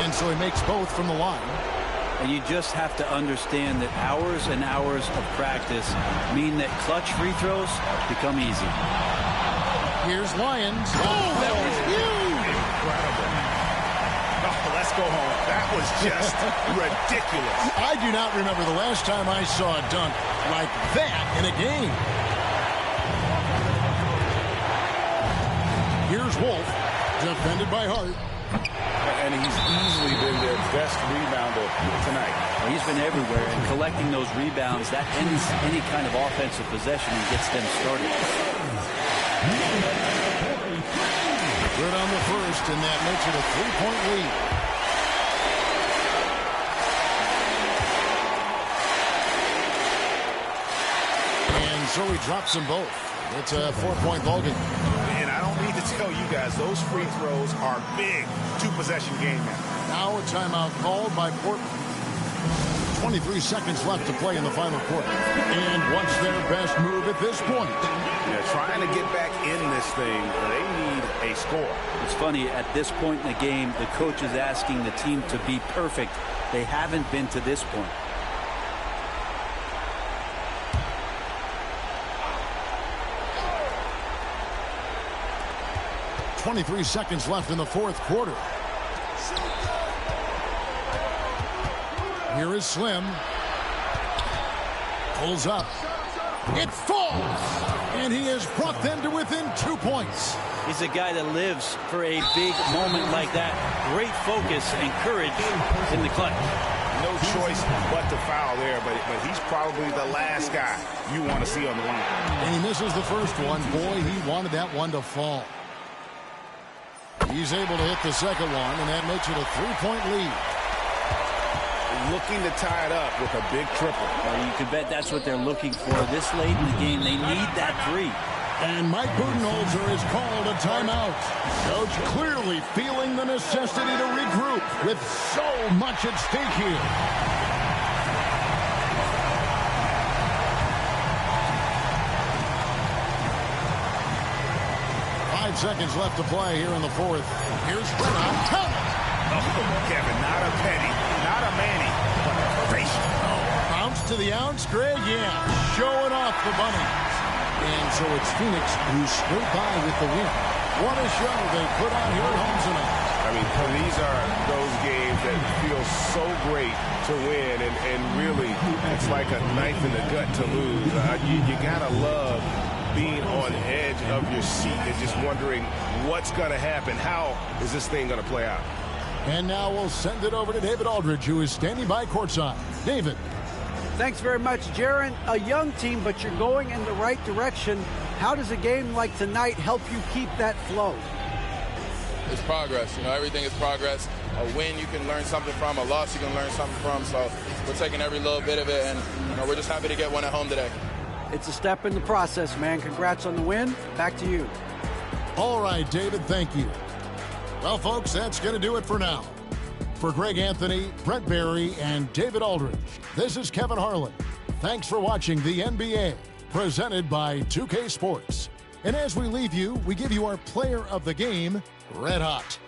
And so he makes both from the line. And you just have to understand that hours and hours of practice mean that clutch free throws become easy. Here's Lyons. Oh, that was huge! Incredible. Oh, let's go home. That was just ridiculous. I do not remember the last time I saw a dunk like that in a game. Wolf, defended by Hart. And he's easily been their best rebounder tonight. Well, he's been everywhere, and collecting those rebounds, that ends any kind of offensive possession and gets them started. Good on the first, and that makes it a 3-point lead. And so he drops them both. It's a 4-point ball game. And I don't need to tell you guys, those free throws are big. Two-possession game now. Now a timeout called by Portland. 23 seconds left to play in the final quarter. And what's their best move at this point? They're trying to get back in this thing. They need a score. It's funny, at this point in the game, the coach is asking the team to be perfect. They haven't been to this point. .23 seconds left in the fourth quarter. Here is Slim. Pulls up. It falls! And he has brought them to within 2 points. He's a guy that lives for a big moment like that. Great focus and courage in the clutch. No choice but to foul there, but he's probably the last guy you want to see on the line. And he misses the first one. Boy, he wanted that one to fall. He's able to hit the second one, and that makes it a 3-point lead. Looking to tie it up with a big triple. Well, you can bet that's what they're looking for. This late in the game, they need that three. And Mike Budenholzer has called a timeout. Coach clearly feeling the necessity to regroup with so much at stake here. 5 seconds left to play here in the fourth. Here's Red Hot. Kevin, not a penny, not a Manny, but a facial. Bounce to the ounce, Greg, yeah. Showing off the bunny. And so it's Phoenix who scraped by with the win. What a show they put on here at home tonight. I mean, these are those games that feel so great to win, and really, it's like a knife in the gut to lose. You gotta love being on edge of your seat and just wondering what's going to happen. How is this thing going to play out? And now we'll send it over to David Aldridge, who is standing by courtside. David. Thanks very much, Jaron. A young team, but you're going in the right direction. How does a game like tonight help you keep that flow? It's progress. You know, everything is progress. A win you can learn something from, a loss you can learn something from. So we're taking every little bit of it, and we're just happy to get one at home today. It's a step in the process, man. Congrats on the win. Back to you. All right, David, thank you. Well, folks, that's going to do it for now. For Greg Anthony, Brent Barry, and David Aldridge, this is Kevin Harlan. Thanks for watching the NBA, presented by 2K Sports. And as we leave you, we give you our player of the game, Red Hot.